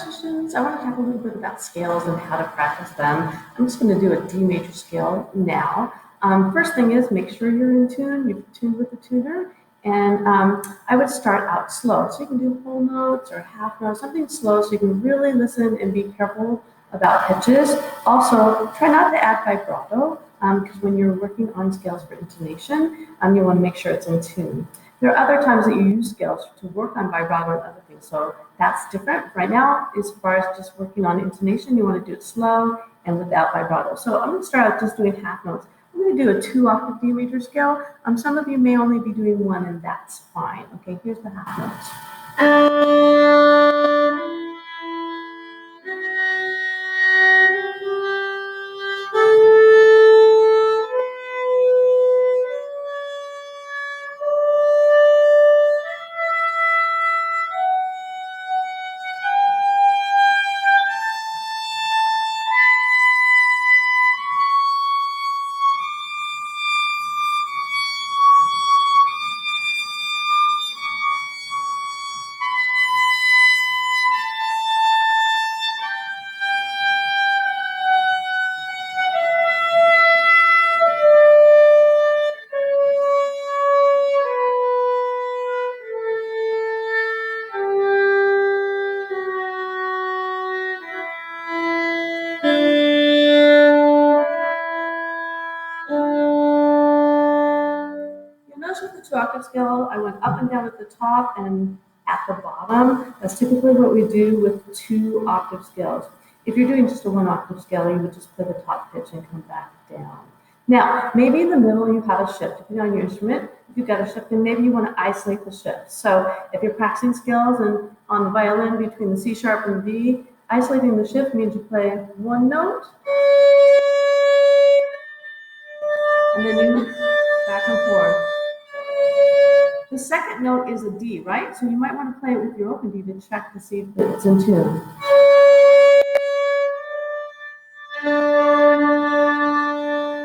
questions, I want to talk a little bit about scales and how to practice them. I'm just going to do a D major scale now. First thing is make sure you're in tune, you've tuned with the tuner, and I would start out slow. So you can do whole notes or half notes, something slow so you can really listen and be careful about pitches. Also, try not to add vibrato because when you're working on scales for intonation, you want to make sure it's in tune. There are other times that you use scales to work on vibrato and other things, so that's different. Right now, as far as just working on intonation, you want to do it slow and without vibrato. So I'm going to start out just doing half notes. I'm going to do a 2-octave D major scale. Some of you may only be doing one, and that's fine. Okay, here's the half notes. With the 2-octave scale, I went up and down at the top and at the bottom. That's typically what we do with 2-octave scales. If you're doing just a 1-octave scale, you would just play the top pitch and come back down. Now, maybe in the middle you have a shift. Depending on your instrument, if you've got a shift, then maybe you want to isolate the shift. So if you're practicing scales and on the violin between the C sharp and the D, isolating the shift means you play one note, and then you back and forth. The second note is a D, right? So you might want to play it with your open D to check to see if it's in tune.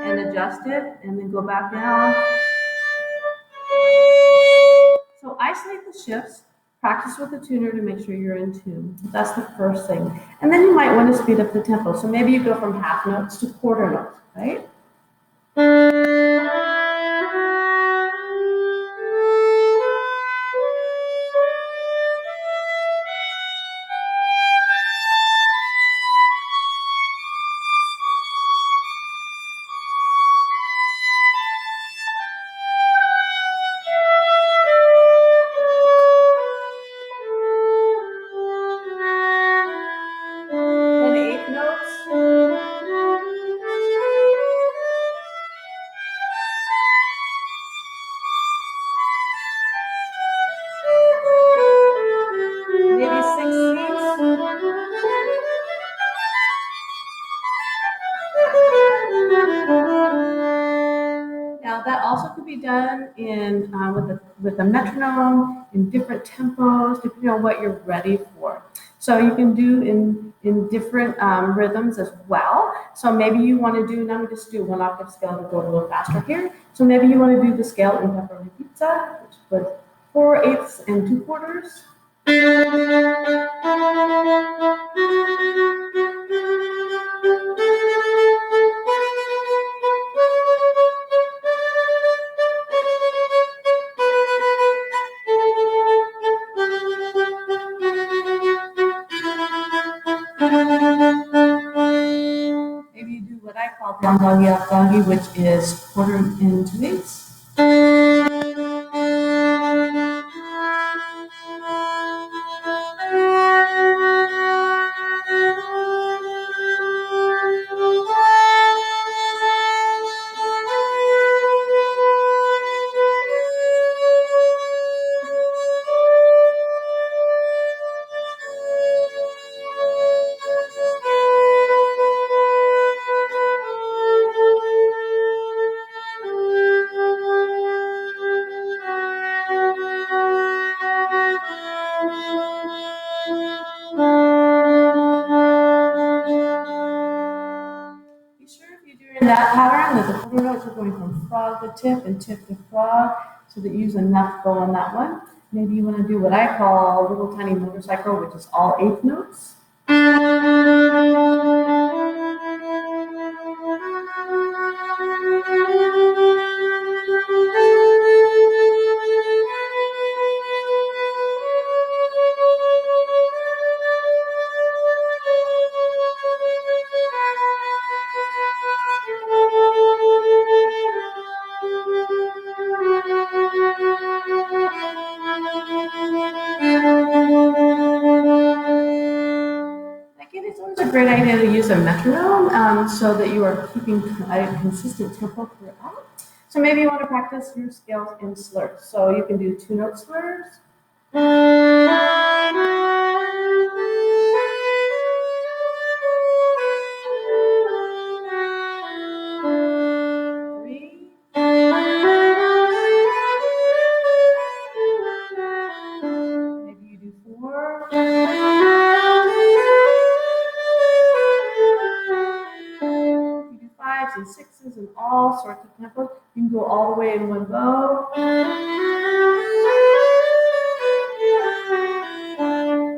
And adjust it, and then go back down. So isolate the shifts, practice with the tuner to make sure you're in tune. That's the first thing. And then you might want to speed up the tempo. So maybe you go from half notes to quarter notes, right? Now that also could be done in with a metronome in different tempos, depending on what you're ready for. So you can do in different rhythms as well. So maybe you want to do, now I'm just do 1-octave scale to go a little faster here. So maybe you want to do the scale in pepperoni pizza, which was 4/8 and 2/4. Maybe you do what I call down doggy up doggy, which is 1/4 and 2/8. That pattern, that the quarter notes are going from frog to tip and tip to frog, so that you use enough bow on that one. Maybe you want to do what I call a little tiny motorcycle, which is all 8 notes. Again, it's always a great idea to use a metronome so that you are keeping a consistent tempo throughout. So maybe you want to practice your scales in slurs. So you can do two-note slurs. Maybe you do four. You do fives and sixes and all sorts of tempos. You can go all the way in one bow.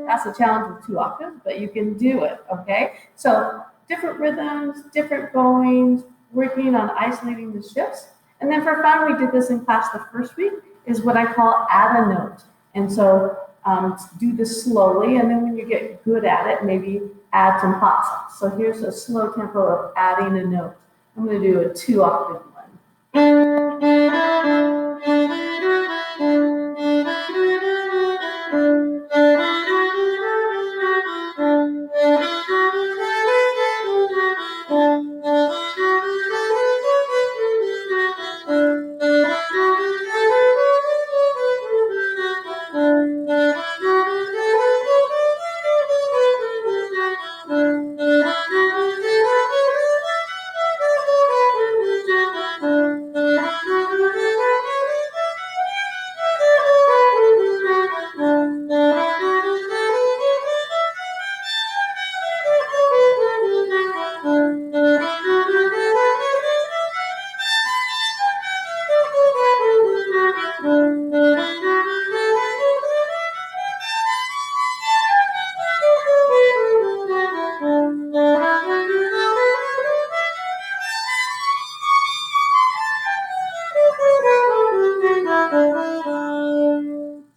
That's a challenge with 2 octaves, but you can do it, okay? So different rhythms, different bowings, working on isolating the shifts. And then for fun, we did this in class the first week, is what I call add a note. And so do this slowly, and then when you get good at it, maybe add some hot sauce. So here's a slow tempo of adding a note. I'm going to do a 2 octave one.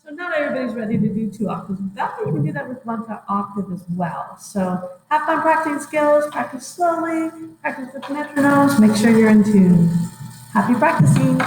So not everybody's ready to do 2 octaves with that, but you can do that with 1 octave as well. So have fun practicing scales, practice slowly, practice with metronomes, make sure you're in tune. Happy practicing.